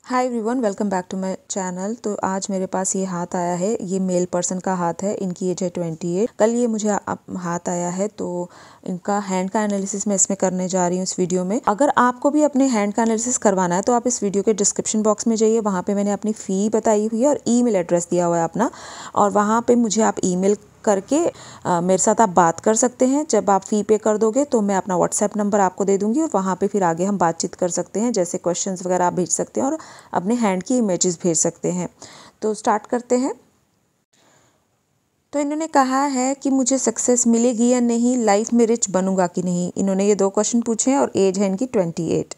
Hi everyone, welcome back to my channel. तो आज मेरे पास ये हाथ आया है। ये मेल पर्सन का हाथ है। इनकी एज है 28। कल ये मुझे हाथ आया है, तो इनका हैंड का एनालिसिस मैं इसमें करने जा रही हूँ इस वीडियो में। अगर आपको भी अपने हैंड का एनालिसिस करवाना है तो आप इस वीडियो के डिस्क्रिप्शन बॉक्स में जाइए। वहाँ पे मैंने अपनी फ़ी बताई हुई है और ईमेल एड्रेस दिया हुआ है अपना, और वहाँ पे मुझे आप ईमेल करके मेरे साथ आप बात कर सकते हैं। जब आप फ़ी पे कर दोगे तो मैं अपना व्हाट्सएप नंबर आपको दे दूंगी और वहाँ पे फिर आगे हम बातचीत कर सकते हैं। जैसे क्वेश्चंस वगैरह आप भेज सकते हैं और अपने हैंड की इमेजेस भेज सकते हैं। तो स्टार्ट करते हैं। तो इन्होंने कहा है कि मुझे सक्सेस मिलेगी या नहीं, लाइफ में रिच बनूंगा कि नहीं। इन्होंने ये 2 क्वेश्चन पूछे हैं और एज है इनकी 28।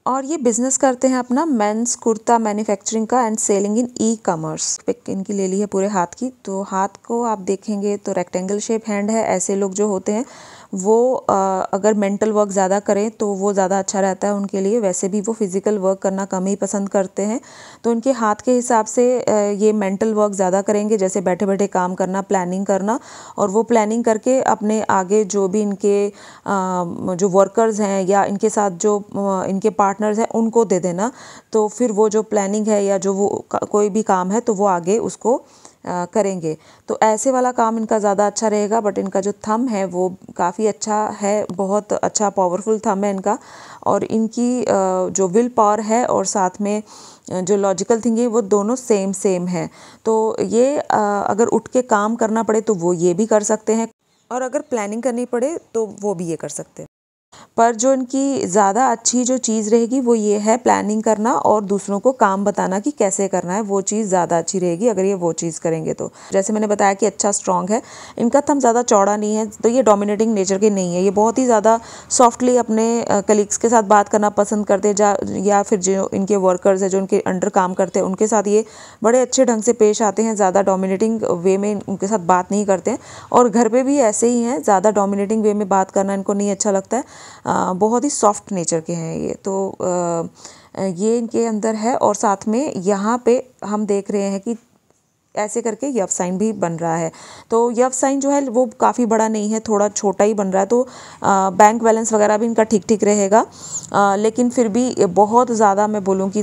और ये बिजनेस करते हैं अपना मेंस कुर्ता मैन्युफैक्चरिंग का and selling in e commerce. Pick इनकी ले ली है पूरे हाथ की। तो हाथ को आप देखेंगे तो रेक्टेंगल शेप हैंड है। ऐसे लोग जो होते हैं वो अगर मेंटल वर्क ज़्यादा करें तो वो ज़्यादा अच्छा रहता है उनके लिए। वैसे भी वो फिज़िकल वर्क करना कम ही पसंद करते हैं। तो इनके हाथ के हिसाब से ये मेंटल वर्क ज़्यादा करेंगे, जैसे बैठे बैठे काम करना, प्लानिंग करना, और वो प्लानिंग करके अपने आगे जो भी इनके जो वर्कर्स हैं या इनके साथ जो इनके पार्टनर्स हैं उनको दे देना। तो फिर वो जो प्लानिंग है या जो वो कोई भी काम है तो वो आगे उसको करेंगे। तो ऐसे वाला काम इनका ज़्यादा अच्छा रहेगा। बट इनका जो थंब है वो काफ़ी अच्छा है, बहुत अच्छा पावरफुल थंब है इनका। और इनकी जो विल पावर है और साथ में जो लॉजिकल थिंकिंग है वो दोनों सेम है। तो ये अगर उठ के काम करना पड़े तो वो ये भी कर सकते हैं, और अगर प्लानिंग करनी पड़े तो वो भी ये कर सकते हैं। पर जो इनकी ज़्यादा अच्छी जो चीज़ रहेगी वो ये है प्लानिंग करना और दूसरों को काम बताना कि कैसे करना है। वो चीज़ ज़्यादा अच्छी रहेगी अगर ये वो चीज़ करेंगे तो। जैसे मैंने बताया कि अच्छा स्ट्रॉन्ग है। इनका थंब ज़्यादा चौड़ा नहीं है, तो ये डोमिनेटिंग नेचर के नहीं है। ये बहुत ही ज़्यादा सॉफ्टली अपने कलीग्स के साथ बात करना पसंद करते हैं, या फिर जो इनके वर्कर्स हैं जो उनके अंडर काम करते हैं उनके साथ ये बड़े अच्छे ढंग से पेश आते हैं। ज़्यादा डोमिनेटिंग वे में उनके साथ बात नहीं करते हैं, और घर पे भी ऐसे ही हैं। ज़्यादा डोमिनेटिंग वे में बात करना इनको नहीं अच्छा लगता है। बहुत ही सॉफ्ट नेचर के हैं ये। तो ये इनके अंदर है। और साथ में यहाँ पे हम देख रहे हैं कि ऐसे करके यफ साइन भी बन रहा है। तो यफ साइन जो है वो काफ़ी बड़ा नहीं है, थोड़ा छोटा ही बन रहा है। तो बैंक बैलेंस वगैरह भी इनका ठीक ठीक रहेगा। लेकिन फिर भी बहुत ज़्यादा मैं बोलूँ कि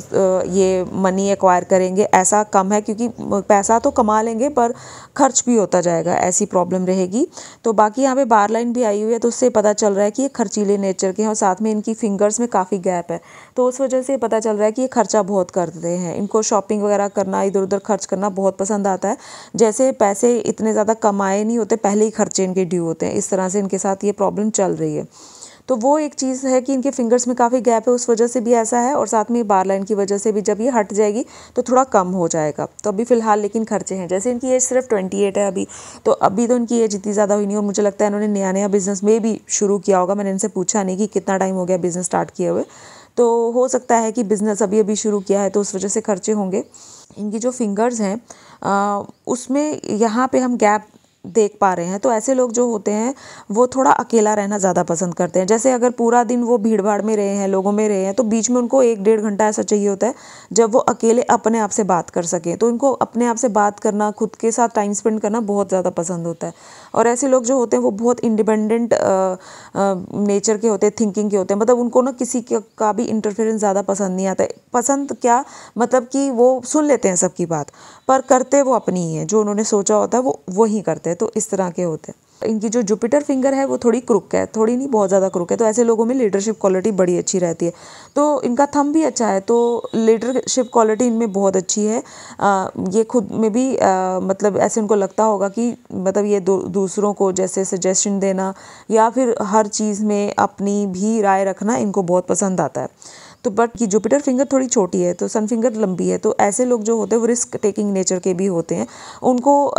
ये मनी एक्वायर करेंगे ऐसा कम है, क्योंकि पैसा तो कमा लेंगे पर खर्च भी होता जाएगा, ऐसी प्रॉब्लम रहेगी। तो बाकी यहाँ पे बार लाइन भी आई हुई है, तो उससे पता चल रहा है कि ये खर्चीले नेचर के हैं। और साथ में इनकी फिंगर्स में काफ़ी गैप है, तो उस वजह से पता चल रहा है कि ये खर्चा बहुत करते हैं। इनको शॉपिंग वगैरह करना, इधर उधर खर्च करना बहुत पसंद आता है। जैसे पैसे इतने ज़्यादा कमाए नहीं होते, पहले ही खर्चे इनके ड्यू होते हैं। इस तरह से इनके साथ ये प्रॉब्लम चल रही है। तो वो एक चीज़ है कि इनके फिंगर्स में काफ़ी गैप है, उस वजह से भी ऐसा है। और साथ में बार लाइन की वजह से भी जब ये हट जाएगी तो थोड़ा कम हो जाएगा। तो अभी फ़िलहाल लेकिन खर्चे हैं। जैसे इनकी एज सिर्फ 28 है अभी, तो अभी तो इनकी एज इतनी ज़्यादा हुई नहीं। और मुझे लगता है इन्होंने नया नया बिज़नेस में भी शुरू किया होगा। मैंने इनसे पूछा नहीं कि कितना टाइम हो गया बिज़नेस स्टार्ट किए हुए, तो हो सकता है कि बिज़नेस अभी अभी शुरू किया है तो उस वजह से खर्चे होंगे। इनकी जो फिंगर्स हैं उसमें यहाँ पे हम गैप देख पा रहे हैं। तो ऐसे लोग जो होते हैं वो थोड़ा अकेला रहना ज़्यादा पसंद करते हैं। जैसे अगर पूरा दिन वो भीड़ भाड़ में रहे हैं, लोगों में रहे हैं, तो बीच में उनको 1-1.5 घंटा ऐसा चाहिए होता है जब वो अकेले अपने आप से बात कर सकें। तो इनको अपने आप से बात करना, खुद के साथ टाइम स्पेंड करना बहुत ज़्यादा पसंद होता है। और ऐसे लोग जो होते हैं वो बहुत इंडिपेंडेंट नेचर के होते हैं, थिंकिंग के होते हैं। मतलब उनको ना किसी का भी इंटरफेरेंस ज़्यादा पसंद नहीं आता है। पसंद क्या, मतलब कि वो सुन लेते हैं सबकी बात, पर करते वो अपनी ही है। जो उन्होंने सोचा होता है वो वही करते हैं। तो इस तरह के होते हैं। इनकी जो जुपिटर फिंगर है वो थोड़ी क्रुक है, थोड़ी नहीं बहुत ज़्यादा क्रुक है। तो ऐसे लोगों में लीडरशिप क्वालिटी बड़ी अच्छी रहती है। तो इनका थंब भी अच्छा है, तो लीडरशिप क्वालिटी इनमें बहुत अच्छी है। ये खुद में भी मतलब ऐसे उनको लगता होगा कि मतलब ये दूसरों को जैसे सजेशन देना या फिर हर चीज़ में अपनी भी राय रखना इनको बहुत पसंद आता है। तो बट की जुपिटर फिंगर थोड़ी छोटी है, तो सन फिंगर लंबी है। तो ऐसे लोग जो होते हैं वो रिस्क टेकिंग नेचर के भी होते हैं। उनको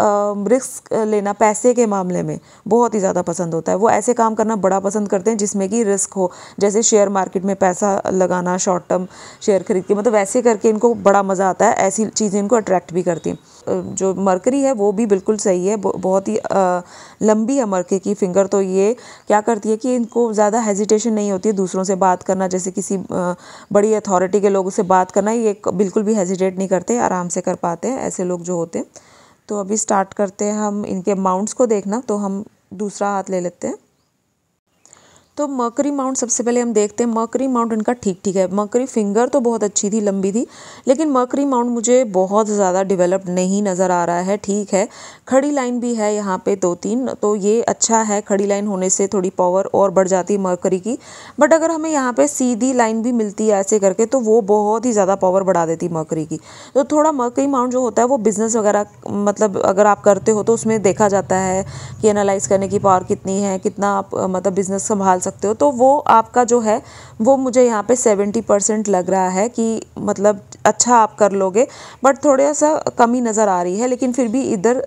रिस्क लेना पैसे के मामले में बहुत ही ज़्यादा पसंद होता है। वो ऐसे काम करना बड़ा पसंद करते हैं जिसमें कि रिस्क हो, जैसे शेयर मार्केट में पैसा लगाना, शॉर्ट टर्म शेयर खरीद के, मतलब ऐसे करके इनको बड़ा मज़ा आता है। ऐसी चीज़ें इनको अट्रैक्ट भी करती हैं। जो मरकरी है वो भी बिल्कुल सही है, बहुत ही लंबी है मरकरी की फिंगर। तो ये क्या करती है कि इनको ज़्यादा हेजिटेशन नहीं होती है दूसरों से बात करना, जैसे किसी बड़ी अथॉरिटी के लोगों से बात करना, ये बिल्कुल भी हेजिटेट नहीं करते, आराम से कर पाते हैं ऐसे लोग जो होते हैं। तो अभी स्टार्ट करते हैं हम इनके माउंट्स को देखना। तो हम दूसरा हाथ ले लेते हैं। तो मर्करी माउंट सबसे पहले हम देखते हैं। मर्करी माउंट इनका ठीक ठीक है। मर्करी फिंगर तो बहुत अच्छी थी, लंबी थी, लेकिन मर्करी माउंट मुझे बहुत ज़्यादा डेवलप्ड नहीं नज़र आ रहा है। ठीक है, खड़ी लाइन भी है यहाँ पे 2-3, तो ये अच्छा है। खड़ी लाइन होने से थोड़ी पावर और बढ़ जाती है मर्करी की। बट अगर हमें यहाँ पे सीधी लाइन भी मिलती है ऐसे करके, तो वो बहुत ही ज़्यादा पावर बढ़ा देती है मर्करी की। तो थोड़ा मर्करी माउंट जो होता है वो बिज़नेस वगैरह, मतलब अगर आप करते हो तो उसमें देखा जाता है कि एनालाइज करने की पावर कितनी है, कितना आप मतलब बिज़नेस संभाल सकते हो। तो वो आपका जो है वो मुझे यहाँ पे 70% लग रहा है कि मतलब अच्छा आप कर लोगे, बट थोड़ा सा कमी नज़र आ रही है। लेकिन फिर भी इधर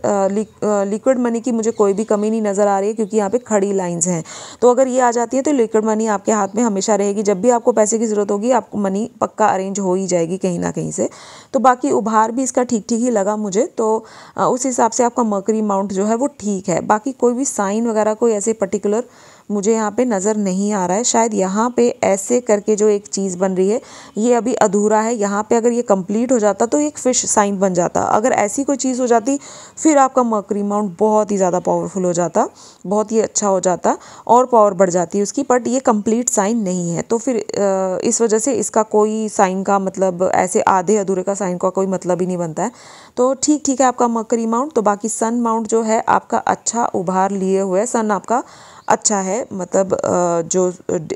लिक्विड मनी की मुझे कोई भी कमी नहीं नज़र आ रही है, क्योंकि यहाँ पे खड़ी लाइंस हैं। तो अगर ये आ जाती है तो लिक्विड मनी आपके हाथ में हमेशा रहेगी। जब भी आपको पैसे की ज़रूरत होगी, आपको मनी पक्का अरेंज हो ही जाएगी कहीं ना कहीं से। तो बाकी उभार भी इसका ठीक ठीक ही लगा मुझे। तो उस हिसाब से आपका मर्करी माउंट जो है वो ठीक है। बाकी कोई भी साइन वगैरह कोई ऐसे पर्टिकुलर मुझे यहाँ पे नज़र नहीं आ रहा है। शायद यहाँ पे ऐसे करके जो एक चीज़ बन रही है ये अभी अधूरा है। यहाँ पे अगर ये कंप्लीट हो जाता तो एक फ़िश साइन बन जाता। अगर ऐसी कोई चीज़ हो जाती फिर आपका मर्करी माउंट बहुत ही ज़्यादा पावरफुल हो जाता, बहुत ही अच्छा हो जाता और पावर बढ़ जाती उसकी। बट ये कंप्लीट साइन नहीं है, तो फिर इस वजह से इसका कोई साइन का मतलब, ऐसे आधे अधूरे का साइन का कोई मतलब ही नहीं बनता है। तो ठीक ठीक है आपका मर्करी माउंट। तो बाकी सन माउंट जो है आपका अच्छा उभार लिए हुए है। सन आपका अच्छा है, मतलब जो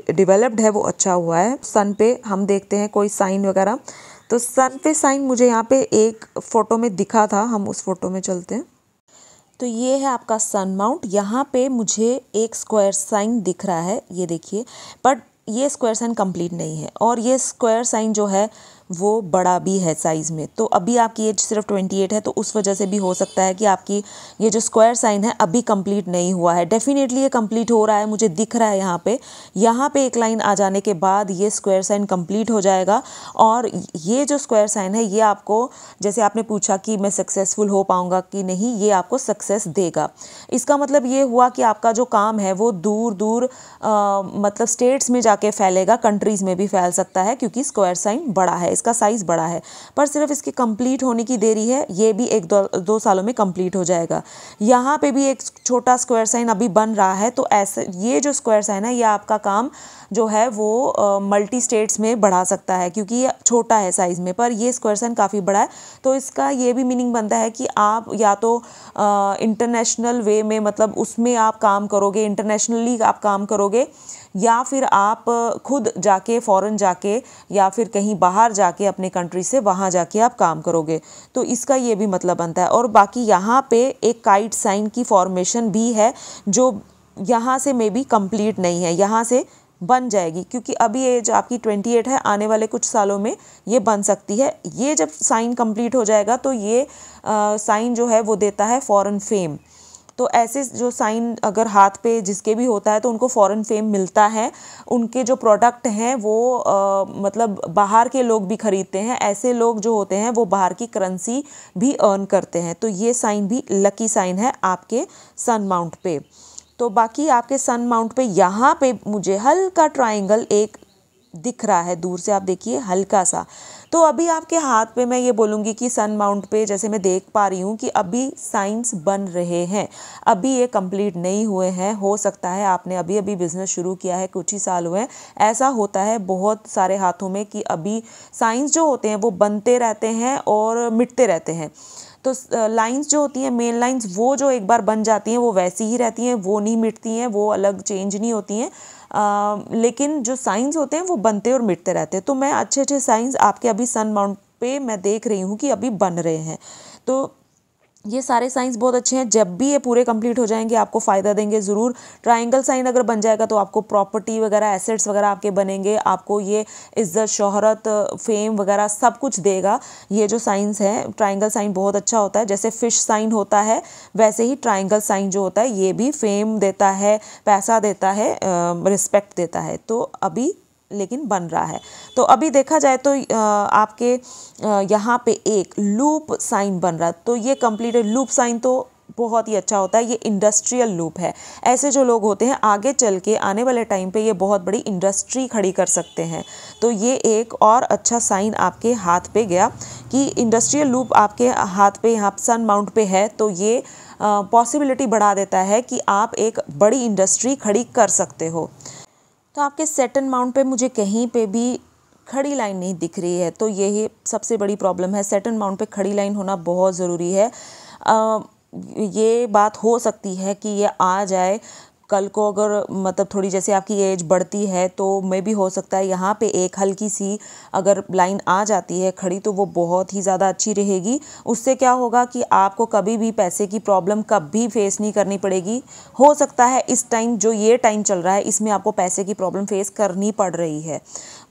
डेवलप्ड है वो अच्छा हुआ है। सन पे हम देखते हैं कोई साइन वगैरह। तो सन पे साइन मुझे यहाँ पे एक फ़ोटो में दिखा था, हम उस फोटो में चलते हैं। तो ये है आपका सन माउंट। यहाँ पे मुझे एक स्क्वायर साइन दिख रहा है, ये देखिए, बट ये स्क्वायर साइन कंप्लीट नहीं है। और ये स्क्वायर साइन जो है वो बड़ा भी है साइज़ में। तो अभी आपकी एज सिर्फ 28 है, तो उस वजह से भी हो सकता है कि आपकी ये जो स्क्वायर साइन है अभी कंप्लीट नहीं हुआ है। डेफिनेटली ये कंप्लीट हो रहा है, मुझे दिख रहा है यहाँ पे एक लाइन आ जाने के बाद ये स्क्वायर साइन कंप्लीट हो जाएगा। और ये जो स्क्वायर साइन है ये आपको, जैसे आपने पूछा कि मैं सक्सेसफुल हो पाऊँगा कि नहीं, ये आपको सक्सेस देगा। इसका मतलब ये हुआ कि आपका जो काम है वो दूर दूर मतलब स्टेट्स में जाके फैलेगा, कंट्रीज़ में भी फैल सकता है, क्योंकि स्क्वायर साइन बड़ा है, इसका साइज़ बड़ा है। पर सिर्फ इसके कंप्लीट होने की देरी है, ये भी 1-2 सालों में कंप्लीट हो जाएगा। यहाँ पे भी एक छोटा स्क्वायर साइन अभी बन रहा है। तो ऐसे ये जो स्क्वायर साइन है ये आपका काम जो है वो मल्टी स्टेट्स में बढ़ा सकता है, क्योंकि ये छोटा है साइज़ में, पर ये स्क्वायर साइन काफ़ी बड़ा है। तो इसका ये भी मीनिंग बनता है कि आप या तो इंटरनेशनल वे में, मतलब उसमें आप काम करोगे, इंटरनेशनली आप काम करोगे, या फिर आप खुद जाके फ़ॉरेन जाके या फिर कहीं बाहर जाके अपने कंट्री से वहाँ जाके आप काम करोगे। तो इसका ये भी मतलब बनता है। और बाकी यहाँ पे एक काइट साइन की फॉर्मेशन भी है, जो यहाँ से मे बी कंप्लीट नहीं है, यहाँ से बन जाएगी, क्योंकि अभी एज आपकी 28 है, आने वाले कुछ सालों में ये बन सकती है। ये जब साइन कंप्लीट हो जाएगा तो ये साइन जो है वो देता है फॉरेन फेम। तो ऐसे जो साइन अगर हाथ पे जिसके भी होता है तो उनको फॉरेन फेम मिलता है। उनके जो प्रोडक्ट हैं वो मतलब बाहर के लोग भी खरीदते हैं। ऐसे लोग जो होते हैं वो बाहर की करेंसी भी अर्न करते हैं। तो ये साइन भी लकी साइन है आपके सन माउंट पे। तो बाकी आपके सन माउंट पे यहाँ पे मुझे हल्का ट्राइंगल एक दिख रहा है, दूर से आप देखिए हल्का सा। तो अभी आपके हाथ पे मैं ये बोलूँगी कि सन माउंट पे जैसे मैं देख पा रही हूँ कि अभी साइंस बन रहे हैं, अभी ये कंप्लीट नहीं हुए हैं। हो सकता है आपने अभी अभी बिज़नेस शुरू किया है, कुछ ही साल हुए हैं। ऐसा होता है बहुत सारे हाथों में कि अभी साइंस जो होते हैं वो बनते रहते हैं और मिटते रहते हैं। तो लाइंस जो होती हैं, मेन लाइंस, वो जो एक बार बन जाती हैं वो वैसी ही रहती हैं, वो नहीं मिटती हैं, वो अलग चेंज नहीं होती हैं। लेकिन जो साइंस होते हैं वो बनते और मिटते रहते हैं। तो मैं अच्छे अच्छे साइंस आपके अभी सन माउंट पे मैं देख रही हूँ कि अभी बन रहे हैं। तो ये सारे साइंस बहुत अच्छे हैं। जब भी ये पूरे कंप्लीट हो जाएंगे आपको फ़ायदा देंगे ज़रूर। ट्रायंगल साइन अगर बन जाएगा तो आपको प्रॉपर्टी वगैरह, एसेट्स वगैरह आपके बनेंगे, आपको ये इज़्ज़त, शोहरत, फेम वगैरह सब कुछ देगा। ये जो साइंस है, ट्रायंगल साइन बहुत अच्छा होता है। जैसे फिश साइन होता है वैसे ही ट्रायंगल साइन जो होता है ये भी फेम देता है, पैसा देता है, रिस्पेक्ट देता है। तो अभी लेकिन बन रहा है। तो अभी देखा जाए तो आपके यहाँ पे एक लूप साइन बन रहा है। तो ये कंप्लीट है। लूप साइन तो बहुत ही अच्छा होता है, ये इंडस्ट्रियल लूप है। ऐसे जो लोग होते हैं आगे चल के आने वाले टाइम पे ये बहुत बड़ी इंडस्ट्री खड़ी कर सकते हैं। तो ये एक और अच्छा साइन आपके हाथ पे गया कि इंडस्ट्रियल लूप आपके हाथ पे यहाँ सन माउंट पे है। तो ये पॉसिबिलिटी बढ़ा देता है कि आप एक बड़ी इंडस्ट्री खड़ी कर सकते हो। तो आपके सेटन माउंट पे मुझे कहीं पे भी खड़ी लाइन नहीं दिख रही है, तो यही सबसे बड़ी प्रॉब्लम है। सेटन माउंट पे खड़ी लाइन होना बहुत ज़रूरी है। ये बात हो सकती है कि ये आ जाए कल को, अगर मतलब थोड़ी जैसे आपकी एज बढ़ती है तो मे भी हो सकता है यहाँ पे एक हल्की सी अगर लाइन आ जाती है खड़ी तो वो बहुत ही ज़्यादा अच्छी रहेगी। उससे क्या होगा कि आपको कभी भी पैसे की प्रॉब्लम कभी फेस नहीं करनी पड़ेगी। हो सकता है इस टाइम जो ये टाइम चल रहा है इसमें आपको पैसे की प्रॉब्लम फेस करनी पड़ रही है।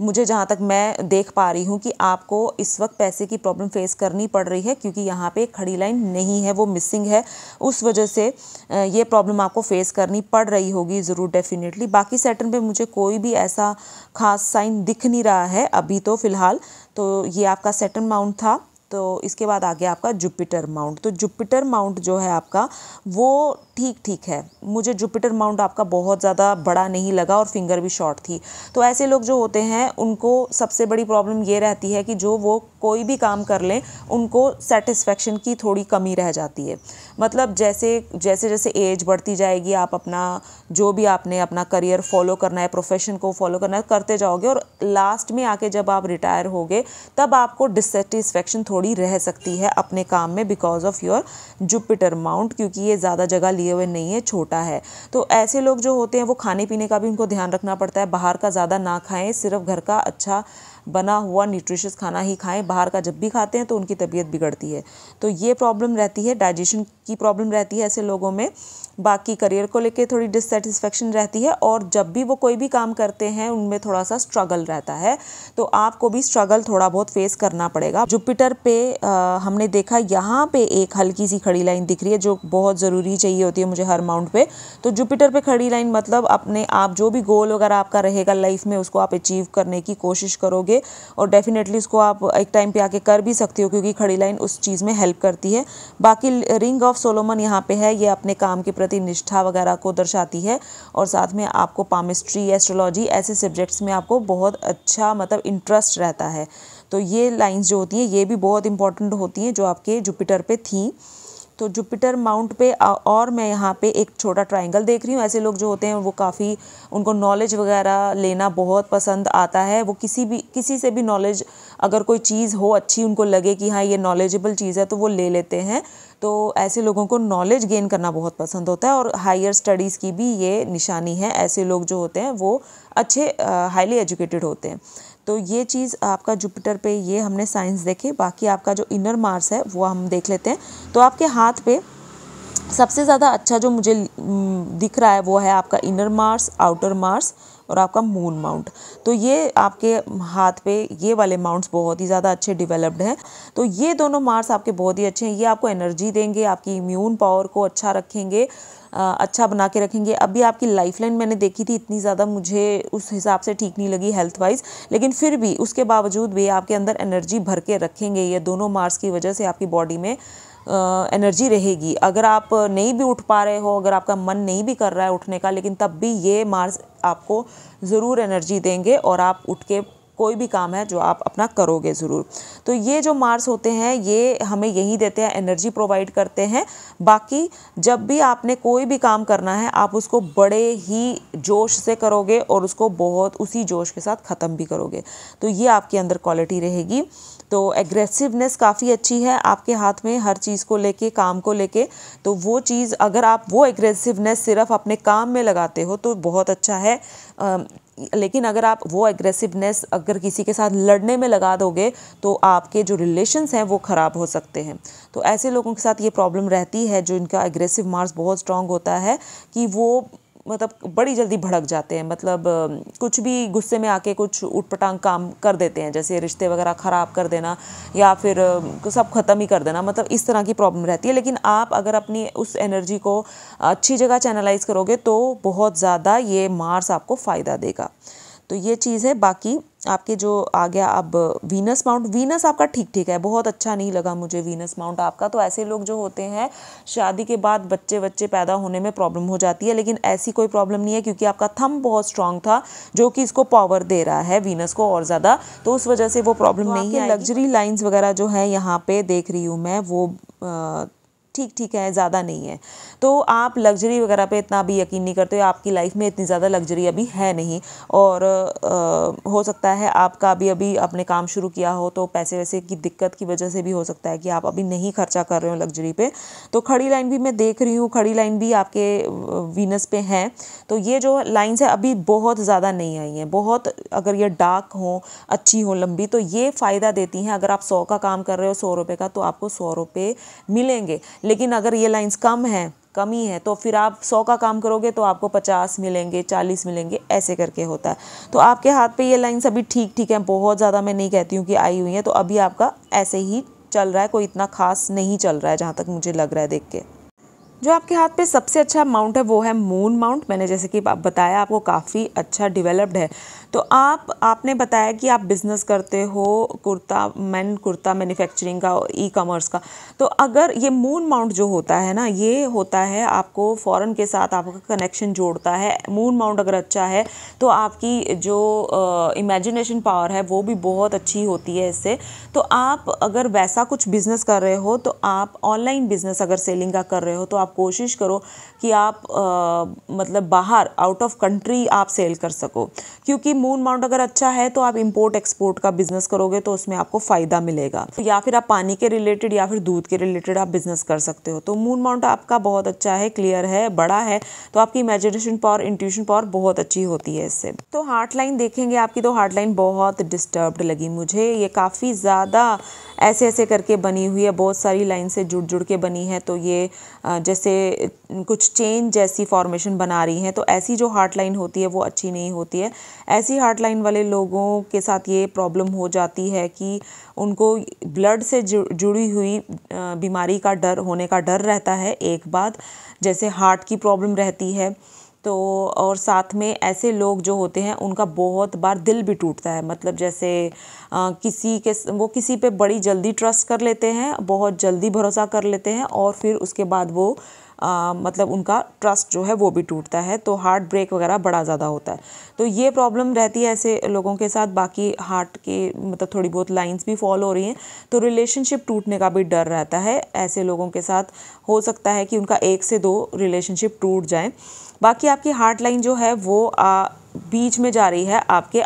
मुझे जहाँ तक मैं देख पा रही हूँ कि आपको इस वक्त पैसे की प्रॉब्लम फेस करनी पड़ रही है, क्योंकि यहाँ पे खड़ी लाइन नहीं है, वो मिसिंग है। उस वजह से ये प्रॉब्लम आपको फेस करनी पड़ रही होगी ज़रूर, डेफिनेटली। बाकी सेटन पे मुझे कोई भी ऐसा खास साइन दिख नहीं रहा है अभी तो फ़िलहाल। तो ये आपका सेटन माउंट था। तो इसके बाद आ गया आपका जुपिटर माउंट। तो जुपिटर माउंट जो है आपका वो ठीक ठीक है। मुझे जुपिटर माउंट आपका बहुत ज़्यादा बड़ा नहीं लगा और फिंगर भी शॉर्ट थी। तो ऐसे लोग जो होते हैं उनको सबसे बड़ी प्रॉब्लम ये रहती है कि जो वो कोई भी काम कर लें उनको सेटिस्फेक्शन की थोड़ी कमी रह जाती है। मतलब जैसे जैसे जैसे एज बढ़ती जाएगी आप अपना जो भी आपने अपना करियर फॉलो करना है, प्रोफेशन को फॉलो करना है, करते जाओगे और लास्ट में आके जब आप रिटायर होगे तब आपको डिससेटिस्फेक्शन थोड़ी रह सकती है अपने काम में, because of your Jupiter mount, क्योंकि ये ज़्यादा जगह लिए हुए नहीं है, छोटा है। तो ऐसे लोग जो होते हैं वो खाने पीने का भी उनको ध्यान रखना पड़ता है। बाहर का ज़्यादा ना खाएं, सिर्फ घर का अच्छा बना हुआ न्यूट्रिशियस खाना ही खाएं। बाहर का जब भी खाते हैं तो उनकी तबीयत बिगड़ती है। तो ये प्रॉब्लम रहती है, डाइजेशन की प्रॉब्लम रहती है ऐसे लोगों में। बाकी करियर को लेके थोड़ी डिससेटिस्फेक्शन रहती है, और जब भी वो कोई भी काम करते हैं उनमें थोड़ा सा स्ट्रगल रहता है। तो आपको भी स्ट्रगल थोड़ा बहुत फेस करना पड़ेगा। जुपिटर पे हमने देखा यहाँ पे एक हल्की सी खड़ी लाइन दिख रही है जो बहुत ज़रूरी चाहिए होती है मुझे हर माउंट पे। तो जुपिटर पे खड़ी लाइन मतलब अपने आप जो भी गोल वगैरह आपका रहेगा लाइफ में उसको आप अचीव करने की कोशिश करोगे, और डेफिनेटली उसको आप एक टाइम पे आके कर भी सकते हो, क्योंकि खड़ी लाइन उस चीज़ में हेल्प करती है। बाकी रिंग ऑफ सोलोमन यहाँ पे है, ये अपने काम के प्रति निष्ठा वगैरह को दर्शाती है, और साथ में आपको पामिस्ट्री, एस्ट्रोलॉजी ऐसे सब्जेक्ट्स में आपको बहुत अच्छा मतलब इंटरेस्ट रहता है। तो ये लाइंस जो होती हैं ये भी बहुत इंपॉर्टेंट होती हैं जो आपके जुपिटर पे थी। तो जुपिटर माउंट पे और मैं यहाँ पे एक छोटा ट्रायंगल देख रही हूँ। ऐसे लोग जो होते हैं वो काफ़ी, उनको नॉलेज वगैरह लेना बहुत पसंद आता है। वो किसी से भी नॉलेज, अगर कोई चीज़ हो अच्छी, उनको लगे कि हाँ ये नॉलेजेबल चीज़ है तो वो ले लेते हैं। तो ऐसे लोगों को नॉलेज गेन करना बहुत पसंद होता है, और हायर स्टडीज़ की भी ये निशानी है। ऐसे लोग जो होते हैं वो अच्छे हाईली एजुकेटेड होते हैं। तो ये चीज़ आपका जुपिटर पे, ये हमने साइंस देखे। बाकी आपका जो इनर मार्स है वो हम देख लेते हैं। तो आपके हाथ पे सबसे ज़्यादा अच्छा जो मुझे दिख रहा है वो है आपका इनर मार्स, आउटर मार्स और आपका मून माउंट। तो ये आपके हाथ पे ये वाले माउंट्स बहुत ही ज़्यादा अच्छे डेवलप्ड हैं। तो ये दोनों मार्स आपके बहुत ही अच्छे हैं। ये आपको एनर्जी देंगे, आपकी इम्यून पावर को अच्छा रखेंगे, अच्छा बना के रखेंगे। अभी आपकी लाइफ लाइन मैंने देखी थी, इतनी ज़्यादा मुझे उस हिसाब से ठीक नहीं लगी हेल्थ वाइज, लेकिन फिर भी उसके बावजूद भी आपके अंदर एनर्जी भर के रखेंगे। ये दोनों मार्स की वजह से आपकी बॉडी में एनर्जी रहेगी। अगर आप नहीं भी उठ पा रहे हो, अगर आपका मन नहीं भी कर रहा है उठने का, लेकिन तब भी ये मार्स आपको ज़रूर एनर्जी देंगे और आप उठ के कोई भी काम है जो आप अपना करोगे ज़रूर। तो ये जो मार्स होते हैं ये हमें यही देते हैं, एनर्जी प्रोवाइड करते हैं। बाकी जब भी आपने कोई भी काम करना है आप उसको बड़े ही जोश से करोगे और उसको बहुत उसी जोश के साथ ख़त्म भी करोगे। तो ये आपके अंदर क्वालिटी रहेगी। तो एग्रेसिवनेस काफ़ी अच्छी है आपके हाथ में, हर चीज़ को लेके, काम को लेके। तो वो चीज़ अगर आप वो एग्रेसिवनेस सिर्फ अपने काम में लगाते हो तो बहुत अच्छा है, लेकिन अगर आप वो एग्रेसिवनेस अगर किसी के साथ लड़ने में लगा दोगे तो आपके जो रिलेशंस हैं वो ख़राब हो सकते हैं। तो ऐसे लोगों के साथ ये प्रॉब्लम रहती है जो इनका एग्रेसिव मार्स बहुत स्ट्रांग होता है कि वो मतलब बड़ी जल्दी भड़क जाते हैं। मतलब कुछ भी गुस्से में आके कुछ उटपटांग काम कर देते हैं, जैसे रिश्ते वगैरह ख़राब कर देना या फिर सब ख़त्म ही कर देना, मतलब इस तरह की प्रॉब्लम रहती है। लेकिन आप अगर अपनी उस एनर्जी को अच्छी जगह चैनलाइज करोगे तो बहुत ज़्यादा ये मार्स आपको फ़ायदा देगा। तो ये चीज़ है। बाकी आपके जो आ गया अब वीनस माउंट, वीनस आपका ठीक ठीक है, बहुत अच्छा नहीं लगा मुझे वीनस माउंट आपका। तो ऐसे लोग जो होते हैं शादी के बाद बच्चे पैदा होने में प्रॉब्लम हो जाती है, लेकिन ऐसी कोई प्रॉब्लम नहीं है क्योंकि आपका थंब बहुत स्ट्रांग था जो कि इसको पावर दे रहा है वीनस को और ज़्यादा, तो उस वजह से वो प्रॉब्लम नहीं है। लग्जरी लाइन्स वगैरह जो है यहाँ पे देख रही हूँ मैं, वो ठीक ठीक है, ज़्यादा नहीं है। तो आप लग्जरी वगैरह पे इतना भी यकीन नहीं करते, आपकी लाइफ में इतनी ज़्यादा लग्जरी अभी है नहीं। और हो सकता है आपका अभी आपने काम शुरू किया हो तो पैसे वैसे की दिक्कत की वजह से भी हो सकता है कि आप अभी नहीं खर्चा कर रहे हो लग्जरी पे। तो खड़ी लाइन भी मैं देख रही हूँ, खड़ी लाइन भी आपके वीनस पे हैं। तो ये जो लाइन्स है अभी बहुत ज़्यादा नहीं आई हैं, बहुत अगर ये डार्क हो, अच्छी हो, लंबी, तो ये फ़ायदा देती हैं। अगर आप 100 का काम कर रहे हो 100 रुपये का, तो आपको 100 रुपये मिलेंगे। लेकिन अगर ये लाइन्स कमी है तो फिर आप 100 का काम करोगे तो आपको 50 मिलेंगे, 40 मिलेंगे, ऐसे करके होता है। तो आपके हाथ पे ये लाइन्स अभी ठीक ठीक है, बहुत ज़्यादा मैं नहीं कहती हूँ कि आई हुई हैं। तो अभी आपका ऐसे ही चल रहा है, कोई इतना खास नहीं चल रहा है जहाँ तक मुझे लग रहा है देख के। जो आपके हाथ पे सबसे अच्छा माउंट है वो है मून माउंट। मैंने जैसे कि बताया आपको काफ़ी अच्छा डेवलप्ड है। तो आपने बताया कि आप बिज़नेस करते हो कुर्ता मैन्युफैक्चरिंग का और ई-कॉमर्स का। तो अगर ये मून माउंट जो होता है ना, ये होता है आपको फ़ॉरेन के साथ आपका कनेक्शन जोड़ता है। मून माउंट अगर अच्छा है तो आपकी जो इमेजिनेशन पावर है वो भी बहुत अच्छी होती है इससे। तो आप अगर वैसा कुछ बिज़नेस कर रहे हो, तो आप ऑनलाइन बिज़नेस अगर सेलिंग का कर रहे हो तो आप कोशिश करो कि आप मतलब बाहर आउट ऑफ कंट्री आप सेल कर सको। क्योंकि मून माउंट अगर अच्छा है तो आप इंपोर्ट एक्सपोर्ट का बिजनेस करोगे तो उसमें आपको फ़ायदा मिलेगा। या फिर आप पानी के रिलेटेड या फिर दूध के रिलेटेड आप बिजनेस कर सकते हो। तो मून माउंट आपका बहुत अच्छा है, क्लियर है, बड़ा है, तो आपकी इमेजिनेशन पावर, इंट्यूशन पावर बहुत अच्छी होती है इससे। तो हार्ट लाइन देखेंगे आपकी, तो हार्ट लाइन बहुत डिस्टर्ब्ड लगी मुझे। ये काफ़ी ज़्यादा ऐसे करके बनी हुई है, बहुत सारी लाइन से जुड़ के बनी है। तो ये जैसे कुछ चेन जैसी फॉर्मेशन बना रही हैं। तो ऐसी जो हार्ट लाइन होती है वो अच्छी नहीं होती है। ऐसी हार्ट लाइन वाले लोगों के साथ ये प्रॉब्लम हो जाती है कि उनको ब्लड से जुड़ी हुई बीमारी का डर होने का डर रहता है एक बात, जैसे हार्ट की प्रॉब्लम रहती है। तो और साथ में ऐसे लोग जो होते हैं उनका बहुत बार दिल भी टूटता है। मतलब जैसे वो किसी पे बड़ी जल्दी ट्रस्ट कर लेते हैं, बहुत जल्दी भरोसा कर लेते हैं और फिर उसके बाद वो मतलब उनका ट्रस्ट जो है वो भी टूटता है। तो हार्ट ब्रेक वगैरह बड़ा ज़्यादा होता है। तो ये प्रॉब्लम रहती है ऐसे लोगों के साथ। बाकी हार्ट के मतलब थोड़ी बहुत लाइंस भी फॉलो हो रही हैं, तो रिलेशनशिप टूटने का भी डर रहता है। ऐसे लोगों के साथ हो सकता है कि उनका 1 से 2 रिलेशनशिप टूट जाए। बाकी आपकी हार्ट लाइन जो है वो बीच में जा रही है आपके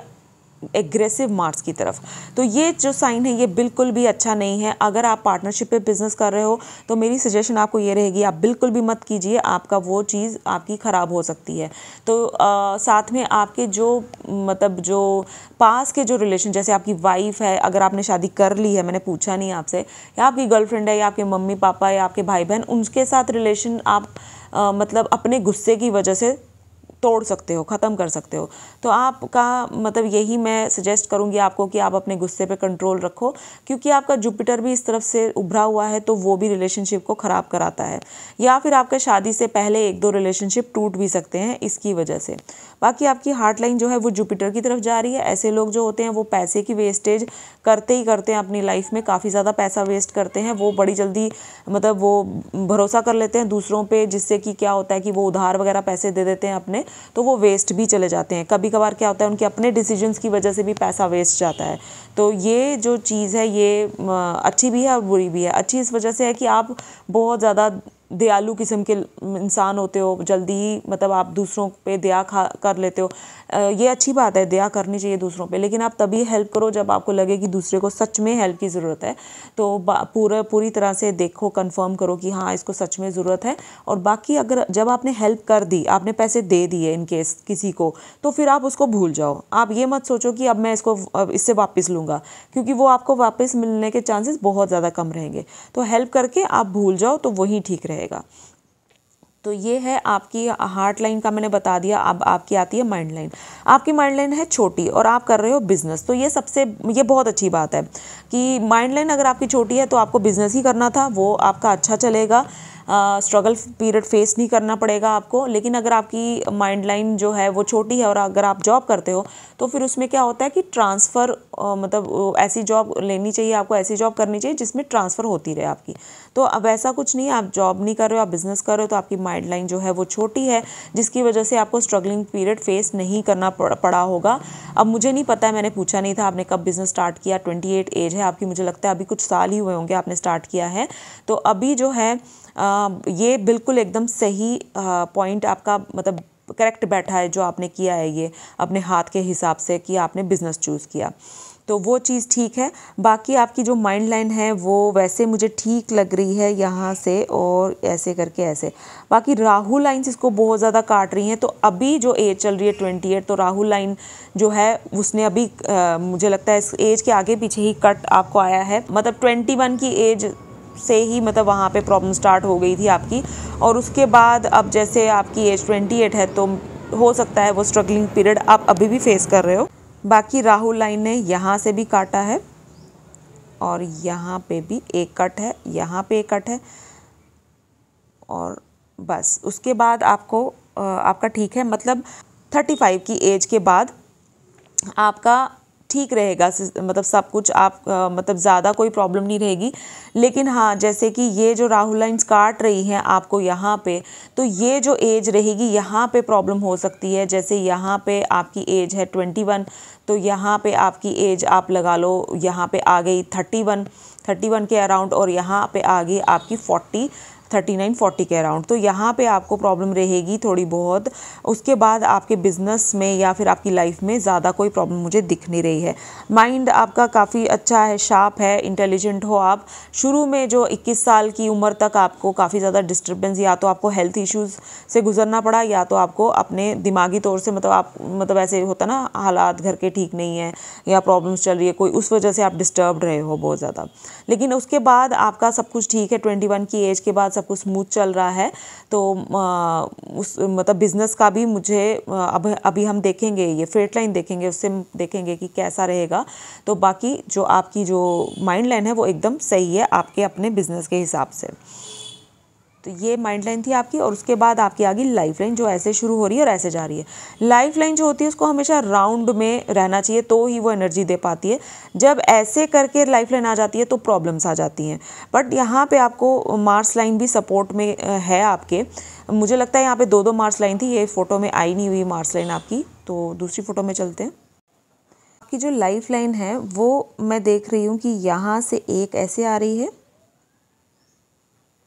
एग्रेसिव मार्क्स की तरफ। तो ये जो साइन है ये बिल्कुल भी अच्छा नहीं है। अगर आप पार्टनरशिप पे बिजनेस कर रहे हो तो मेरी सजेशन आपको ये रहेगी, आप बिल्कुल भी मत कीजिए, आपका वो चीज़ आपकी ख़राब हो सकती है। तो साथ में आपके जो मतलब जो पास के जो रिलेशन, जैसे आपकी वाइफ है, अगर आपने शादी कर ली है, मैंने पूछा नहीं आपसे, या आपकी गर्लफ्रेंड है या आपके मम्मी पापा या आपके भाई बहन, उनके साथ रिलेशन आप मतलब अपने गुस्से की वजह से तोड़ सकते हो, ख़त्म कर सकते हो। तो आपका मतलब यही मैं सजेस्ट करूँगी आपको कि आप अपने गुस्से पे कंट्रोल रखो, क्योंकि आपका जुपिटर भी इस तरफ से उभरा हुआ है तो वो भी रिलेशनशिप को ख़राब कराता है। या फिर आपके शादी से पहले 1-2 रिलेशनशिप टूट भी सकते हैं इसकी वजह से। बाकी आपकी हार्ट लाइन जो है वो जुपिटर की तरफ जा रही है। ऐसे लोग जो होते हैं वो पैसे की वेस्टेज करते ही करते हैं अपनी लाइफ में, काफ़ी ज़्यादा पैसा वेस्ट करते हैं। वो बड़ी जल्दी मतलब वो भरोसा कर लेते हैं दूसरों पे, जिससे कि क्या होता है कि वो उधार वगैरह पैसे दे देते हैं अपने, तो वो वेस्ट भी चले जाते हैं। कभी कभार क्या होता है उनके अपने डिसीजंस की वजह से भी पैसा वेस्ट जाता है। तो ये जो चीज़ है ये अच्छी भी है और बुरी भी है। अच्छी इस वजह से है कि आप बहुत ज़्यादा दयालु किस्म के इंसान होते हो, जल्दी ही मतलब आप दूसरों पे दया कर लेते हो। ये अच्छी बात है, दया करनी चाहिए दूसरों पे, लेकिन आप तभी हेल्प करो जब आपको लगे कि दूसरे को सच में हेल्प की ज़रूरत है। तो पूरी तरह से देखो, कंफर्म करो कि हाँ इसको सच में ज़रूरत है। और बाकी अगर जब आपने हेल्प कर दी, आपने पैसे दे दिए इन केस किसी को, तो फिर आप उसको भूल जाओ। आप ये मत सोचो कि अब मैं इससे वापस लूँगा, क्योंकि वो आपको वापस मिलने के चांसेस बहुत ज़्यादा कम रहेंगे। तो हेल्प करके आप भूल जाओ तो वही ठीक रहेगा। तो ये है आपकी हार्ट लाइन का मैंने बता दिया। अब आपकी आती है माइंड लाइन। आपकी माइंड लाइन है छोटी और आप कर रहे हो बिजनेस, तो ये बहुत अच्छी बात है कि माइंड लाइन अगर आपकी छोटी है तो आपको बिजनेस ही करना था, वो आपका अच्छा चलेगा, स्ट्रगल पीरियड फेस नहीं करना पड़ेगा आपको। लेकिन अगर आपकी माइंड लाइन जो है वो छोटी है और अगर आप जॉब करते हो तो फिर उसमें क्या होता है कि ट्रांसफ़र मतलब ऐसी जॉब लेनी चाहिए आपको, ऐसी जॉब करनी चाहिए जिसमें ट्रांसफ़र होती रहे आपकी। तो अब ऐसा कुछ नहीं है, आप जॉब नहीं कर रहे हो, आप बिज़नेस कर रहे हो, तो आपकी माइंड लाइन जो है वो छोटी है, जिसकी वजह से आपको स्ट्रगलिंग पीरियड फेस नहीं करना पड़ा होगा। अब मुझे नहीं पता है, मैंने पूछा नहीं था आपने कब बिज़नेस स्टार्ट किया। 28 एज है आपकी, मुझे लगता है अभी कुछ साल ही हुए होंगे आपने स्टार्ट किया है। तो अभी जो है ये बिल्कुल एकदम सही पॉइंट आपका मतलब करेक्ट बैठा है जो आपने किया है, ये अपने हाथ के हिसाब से कि आपने बिज़नेस चूज़ किया, तो वो चीज़ ठीक है। बाकी आपकी जो माइंड लाइन है वो वैसे मुझे ठीक लग रही है यहाँ से, और ऐसे करके ऐसे। बाकी राहु लाइन्स इसको बहुत ज़्यादा काट रही हैं। तो अभी जो एज चल रही है 28, तो राहु लाइन जो है उसने अभी मुझे लगता है इस एज के आगे पीछे ही कट आपको आया है। मतलब 21 की एज से ही मतलब वहाँ पे प्रॉब्लम स्टार्ट हो गई थी आपकी, और उसके बाद अब जैसे आपकी एज 28 है, तो हो सकता है वो स्ट्रगलिंग पीरियड आप अभी भी फेस कर रहे हो। बाकी राहु लाइन ने यहाँ से भी काटा है, और यहाँ पे भी एक कट है, यहाँ पे एक कट है, और बस उसके बाद आपको आपका ठीक है। मतलब 35 की एज के बाद आपका ठीक रहेगा, मतलब सब कुछ आप मतलब ज़्यादा कोई प्रॉब्लम नहीं रहेगी। लेकिन हाँ, जैसे कि ये जो राहु लाइन्स काट रही हैं आपको यहाँ पे, तो ये जो एज रहेगी यहाँ पे प्रॉब्लम हो सकती है। जैसे यहाँ पे आपकी एज है 21, तो यहाँ पे आपकी एज आप लगा लो यहाँ पे आ गई 31 के अराउंड, और यहाँ पे आ गई आपकी 39-40 के अराउंड। तो यहाँ पे आपको प्रॉब्लम रहेगी थोड़ी बहुत। उसके बाद आपके बिज़नेस में या फिर आपकी लाइफ में ज़्यादा कोई प्रॉब्लम मुझे दिख नहीं रही है। माइंड आपका काफ़ी अच्छा है, शार्प है, इंटेलिजेंट हो आप। शुरू में जो 21 साल की उम्र तक आपको काफ़ी ज़्यादा डिस्टर्बेंस, या तो आपको हेल्थ इश्यूज़ से गुजरना पड़ा, या तो आपको अपने दिमागी तौर से मतलब आप मतलब ऐसे होता ना, हालात घर के ठीक नहीं है या प्रॉब्लम्स चल रही है कोई, उस वजह से आप डिस्टर्ब रहे हो बहुत ज़्यादा। लेकिन उसके बाद आपका सब कुछ ठीक है, 21 की एज के बाद सब कुछ स्मूथ चल रहा है। तो उस मतलब बिज़नेस का भी मुझे अभी हम देखेंगे, ये फेट लाइन देखेंगे, उससे देखेंगे कि कैसा रहेगा। तो बाकी जो आपकी जो माइंड लाइन है वो एकदम सही है आपके अपने बिज़नेस के हिसाब से। तो ये माइंड लाइन थी आपकी, और उसके बाद आपकी आ गई लाइफ लाइन, जो ऐसे शुरू हो रही है और ऐसे जा रही है। लाइफ लाइन जो होती है उसको हमेशा राउंड में रहना चाहिए, तो ही वो एनर्जी दे पाती है। जब ऐसे करके लाइफ लाइन आ जाती है तो प्रॉब्लम्स आ जाती हैं। बट यहाँ पे आपको मार्स लाइन भी सपोर्ट में है आपके। मुझे लगता है यहाँ पे 2-2 मार्स लाइन थी, ये फ़ोटो में आई नहीं हुई मार्स लाइन आपकी। तो दूसरी फ़ोटो में चलते हैं। आपकी जो लाइफ लाइन है वो मैं देख रही हूँ कि यहाँ से एक ऐसे आ रही है,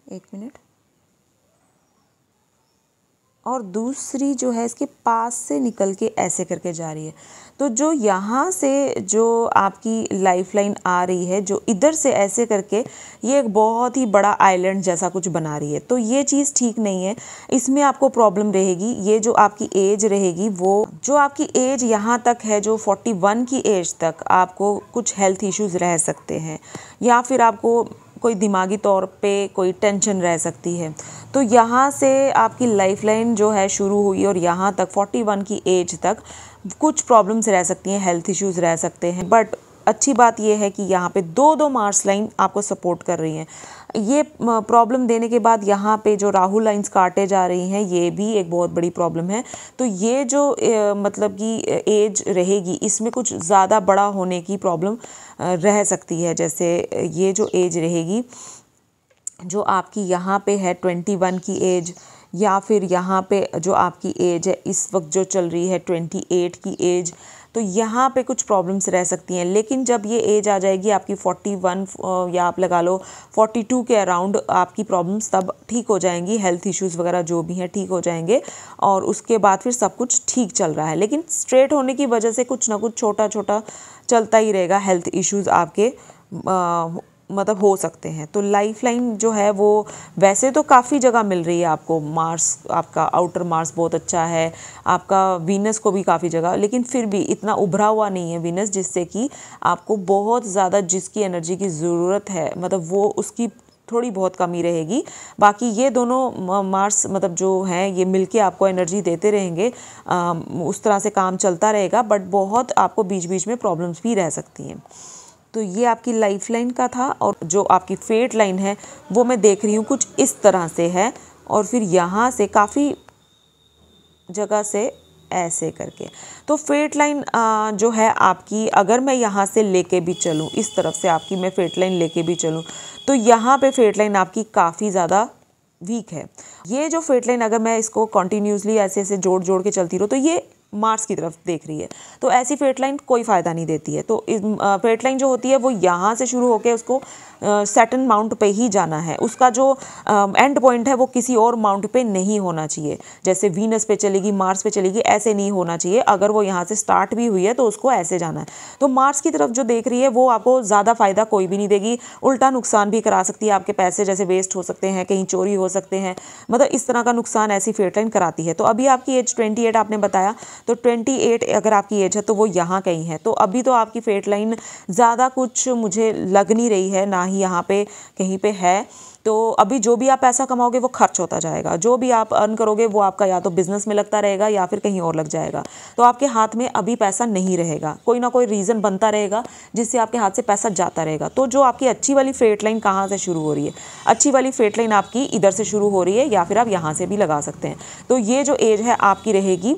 1 मिनट, और दूसरी जो है इसके पास से निकल के ऐसे करके जा रही है। तो जो यहाँ से जो आपकी लाइफ लाइन आ रही है, जो इधर से ऐसे करके, ये एक बहुत ही बड़ा आइलैंड जैसा कुछ बना रही है। तो ये चीज़ ठीक नहीं है, इसमें आपको प्रॉब्लम रहेगी। ये जो आपकी एज रहेगी, वो जो आपकी एज यहाँ तक है, जो 41 की एज तक आपको कुछ हेल्थ इश्यूज़ रह सकते हैं, या फिर आपको कोई दिमागी तौर पे कोई टेंशन रह सकती है। तो यहाँ से आपकी लाइफ लाइन जो है शुरू हुई, और यहाँ तक 41 की एज तक कुछ प्रॉब्लम्स रह सकती हैं, हेल्थ इश्यूज़ रह सकते हैं। बट अच्छी बात यह है कि यहाँ पे 2-2 मार्स लाइन आपको सपोर्ट कर रही हैं। ये प्रॉब्लम देने के बाद यहाँ पे जो राहु लाइन्स काटे जा रही हैं, ये भी एक बहुत बड़ी प्रॉब्लम है। तो ये जो मतलब कि एज रहेगी, इसमें कुछ ज़्यादा बड़ा होने की प्रॉब्लम रह सकती है। जैसे ये जो एज रहेगी, जो आपकी यहाँ पे है 21 की एज, या फिर यहाँ पे जो आपकी एज है इस वक्त जो चल रही है 28 की एज, तो यहाँ पे कुछ प्रॉब्लम्स रह सकती हैं। लेकिन जब ये एज आ जाएगी आपकी 41 या आप लगा लो 42 के अराउंड, आपकी प्रॉब्लम्स तब ठीक हो जाएंगी, हेल्थ इश्यूज़ वगैरह जो भी हैं ठीक हो जाएंगे, और उसके बाद फिर सब कुछ ठीक चल रहा है। लेकिन स्ट्रेट होने की वजह से कुछ ना कुछ छोटा छोटा चलता ही रहेगा, हेल्थ इश्यूज़ आपके मतलब हो सकते हैं। तो लाइफ लाइन जो है वो वैसे तो काफ़ी जगह मिल रही है आपको। मार्स, आपका आउटर मार्स बहुत अच्छा है, आपका वीनस को भी काफ़ी जगह, लेकिन फिर भी इतना उभरा हुआ नहीं है वीनस, जिससे कि आपको बहुत ज़्यादा जिसकी एनर्जी की ज़रूरत है, मतलब वो उसकी थोड़ी बहुत कमी रहेगी। बाकी ये दोनों मार्स मतलब जो हैं, ये मिलके आपको एनर्जी देते रहेंगे, उस तरह से काम चलता रहेगा। बट बहुत आपको बीच बीच में प्रॉब्लम्स भी रह सकती हैं। तो ये आपकी लाइफ लाइन का था, और जो आपकी फेट लाइन है वो मैं देख रही हूँ कुछ इस तरह से है, और फिर यहाँ से काफ़ी जगह से ऐसे करके। तो फेट लाइन जो है आपकी, अगर मैं यहाँ से लेके भी चलूँ, इस तरफ से आपकी मैं फेट लाइन लेके भी चलूँ, तो यहाँ पे फेट लाइन आपकी काफ़ी ज़्यादा वीक है। ये जो फेट लाइन अगर मैं इसको कंटिन्यूसली ऐसे ऐसे जोड़ जोड़ के चलती रहूँ तो ये मार्स की तरफ देख रही है, तो ऐसी फेट लाइन कोई फ़ायदा नहीं देती है। तो फेट लाइन जो होती है वो यहाँ से शुरू होकर उसको सैटर्न माउंट पे ही जाना है, उसका जो एंड पॉइंट है वो किसी और माउंट पे नहीं होना चाहिए। जैसे वीनस पे चलेगी, मार्स पे चलेगी, ऐसे नहीं होना चाहिए। अगर वो यहाँ से स्टार्ट भी हुई है तो उसको ऐसे जाना है। तो मार्स की तरफ जो देख रही है वो आपको ज़्यादा फ़ायदा कोई भी नहीं देगी, उल्टा नुकसान भी करा सकती है। आपके पैसे जैसे वेस्ट हो सकते हैं, कहीं चोरी हो सकते हैं, मतलब इस तरह का नुकसान ऐसी फेट लाइन कराती है। तो अभी आपकी एज 28 आपने बताया, तो 28 अगर आपकी एज है तो वो यहाँ कहीं है। तो अभी तो आपकी फेट लाइन ज़्यादा कुछ मुझे लग नहीं रही है, ना ही यहाँ पे कहीं पे है। तो अभी जो भी आप पैसा कमाओगे वो खर्च होता जाएगा, जो भी आप अर्न करोगे वो आपका या तो बिजनेस में लगता रहेगा या फिर कहीं और लग जाएगा। तो आपके हाथ में अभी पैसा नहीं रहेगा, कोई ना कोई रीज़न बनता रहेगा जिससे आपके हाथ से पैसा जाता रहेगा। तो जो आपकी अच्छी वाली फेट लाइन कहाँ से शुरू हो रही है, अच्छी वाली फेट लाइन आपकी इधर से शुरू हो रही है, या फिर आप यहाँ से भी लगा सकते हैं। तो ये जो एज है आपकी रहेगी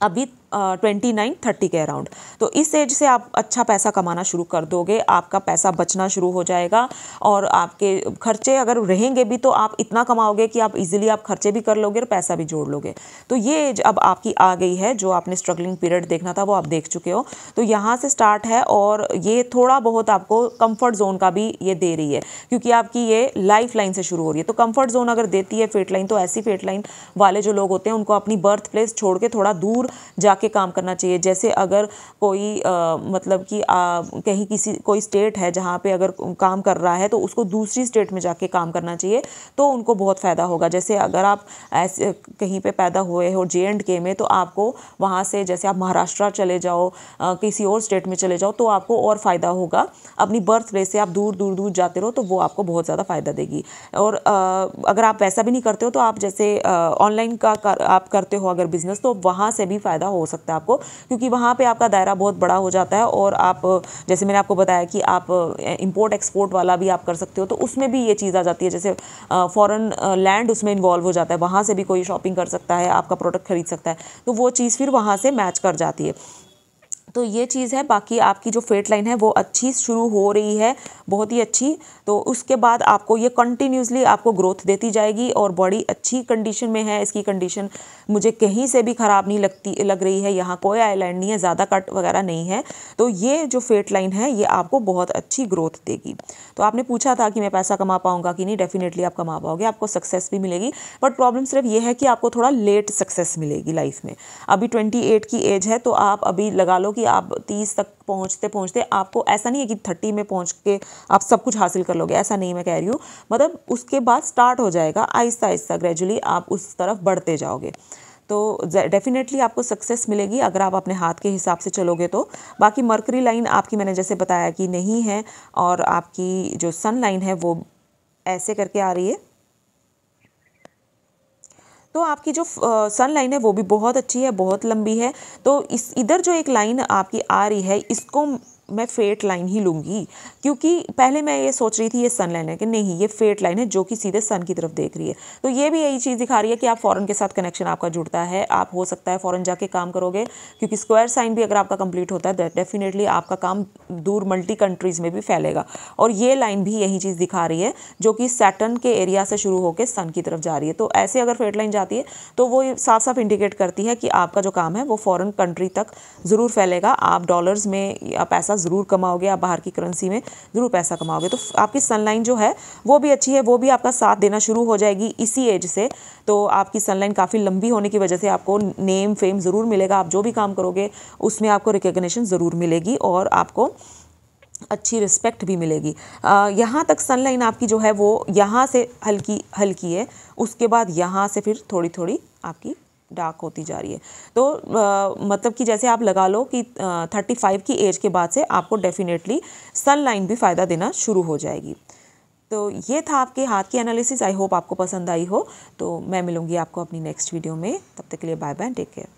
अभी 29-30 के अराउंड। तो इस एज से आप अच्छा पैसा कमाना शुरू कर दोगे, आपका पैसा बचना शुरू हो जाएगा, और आपके खर्चे अगर रहेंगे भी तो आप इतना कमाओगे कि आप इजीली आप खर्चे भी कर लोगे और पैसा भी जोड़ लोगे। तो ये एज अब आपकी आ गई है। जो आपने स्ट्रगलिंग पीरियड देखना था वो आप देख चुके हो। तो यहाँ से स्टार्ट है, और ये थोड़ा बहुत आपको कंफर्ट जोन का भी ये दे रही है, क्योंकि आपकी ये लाइफ लाइन से शुरू हो रही है। तो कंफर्ट जोन अगर देती है फेट लाइन, तो ऐसी फेट लाइन वाले जो लोग होते हैं उनको अपनी बर्थ प्लेस छोड़ के थोड़ा दूर जाके काम करना चाहिए। जैसे अगर कोई मतलब कि कहीं कोई स्टेट है जहाँ पे अगर काम कर रहा है तो उसको दूसरी स्टेट में जाके काम करना चाहिए, तो उनको बहुत फ़ायदा होगा। जैसे अगर आप ऐसे कहीं पे पैदा हुए हो J&K में, तो आपको वहाँ से जैसे आप महाराष्ट्र चले जाओ, किसी और स्टेट में चले जाओ, तो आपको और फ़ायदा होगा। अपनी बर्थ प्लेस से आप दूर दूर दूर जाते रहो तो वो आपको बहुत ज़्यादा फ़ायदा देगी। और अगर आप वैसा भी नहीं करते हो तो आप जैसे ऑनलाइन का आप करते हो अगर बिज़नेस, तो वहाँ से भी फ़ायदा हो सकता है आपको, क्योंकि वहाँ पे आपका दायरा बहुत बड़ा हो जाता है। और आप जैसे मैंने आपको बताया कि आप इंपोर्ट एक्सपोर्ट वाला भी आप कर सकते हो, तो उसमें भी ये चीज़ आ जाती है। जैसे फॉरेन लैंड उसमें इन्वॉल्व हो जाता है, वहाँ से भी कोई शॉपिंग कर सकता है, आपका प्रोडक्ट खरीद सकता है, तो वो चीज़ फिर वहाँ से मैच कर जाती है। तो ये चीज़ है। बाकी आपकी जो फेट लाइन है वो अच्छी शुरू हो रही है, बहुत ही अच्छी। तो उसके बाद आपको ये कंटिन्यूसली आपको ग्रोथ देती जाएगी, और बड़ी अच्छी कंडीशन में है। इसकी कंडीशन मुझे कहीं से भी ख़राब नहीं लग रही है, यहाँ कोई आइलैंड नहीं है, ज़्यादा कट वगैरह नहीं है। तो ये जो फेट लाइन है ये आपको बहुत अच्छी ग्रोथ देगी। तो आपने पूछा था कि मैं पैसा कमा पाऊँगा कि नहीं, डेफिनेटली आप कमा पाओगे, आपको सक्सेस भी मिलेगी। बट प्रॉब्लम सिर्फ ये है कि आपको थोड़ा लेट सक्सेस मिलेगी लाइफ में। अभी 28 की एज है, तो आप अभी लगा लो कि आप 30 तक पहुँचते पहुँचते आपको, ऐसा नहीं है कि 30 में पहुँच के आप सब कुछ हासिल कर लोगे, ऐसा नहीं मैं कह रही हूँ। मतलब उसके बाद स्टार्ट हो जाएगा, आहिस्ता आहिस्ता ग्रेजुअली आप उस तरफ बढ़ते जाओगे। तो डेफिनेटली आपको सक्सेस मिलेगी अगर आप अपने हाथ के हिसाब से चलोगे तो। बाकी मरकरी लाइन आपकी मैंने जैसे बताया कि नहीं है, और आपकी जो सन लाइन है वो ऐसे करके आ रही है। तो आपकी जो सन लाइन है वो भी बहुत अच्छी है, बहुत लंबी है। तो इधर जो एक लाइन आपकी आ रही है, इसको मैं फेट लाइन ही लूँगी, क्योंकि पहले मैं ये सोच रही थी ये सन लाइन है, कि नहीं ये फेट लाइन है जो कि सीधे सन की तरफ देख रही है। तो ये भी यही चीज़ दिखा रही है कि आप फॉरेन के साथ कनेक्शन आपका जुड़ता है, आप हो सकता है फॉरेन जाके काम करोगे, क्योंकि स्क्वायर साइन भी अगर आपका कंप्लीट होता है डेफिनेटली आपका काम दूर मल्टी कंट्रीज़ में भी फैलेगा। और ये लाइन भी यही चीज़ दिखा रही है, जो कि सैटर्न के एरिया से शुरू होकर सन की तरफ जा रही है। तो ऐसे अगर फेट लाइन जाती है तो वो साफ साफ इंडिकेट करती है कि आपका जो काम है वो फॉरेन कंट्री तक ज़रूर फैलेगा। आप डॉलर्स में या पैसा ज़रूर कमाओगे, आप बाहर की करेंसी में ज़रूर पैसा कमाओगे। तो आपकी सनलाइन जो है वो भी अच्छी है, वो भी आपका साथ देना शुरू हो जाएगी इसी एज से। तो आपकी सनलाइन काफ़ी लंबी होने की वजह से आपको नेम फेम ज़रूर मिलेगा। आप जो भी काम करोगे उसमें आपको रिकग्निशन ज़रूर मिलेगी, और आपको अच्छी रिस्पेक्ट भी मिलेगी। यहाँ तक सनलाइन आपकी जो है वो यहाँ से हल्की हल्की है, उसके बाद यहाँ से फिर थोड़ी थोड़ी आपकी डार्क होती जा रही है। तो मतलब कि जैसे आप लगा लो कि 35 की एज के बाद से आपको डेफिनेटली सनलाइन भी फ़ायदा देना शुरू हो जाएगी। तो ये था आपके हाथ की एनालिसिस। आई होप आपको पसंद आई हो। तो मैं मिलूँगी आपको अपनी नेक्स्ट वीडियो में। तब तक के लिए बाय बाय, टेक केयर।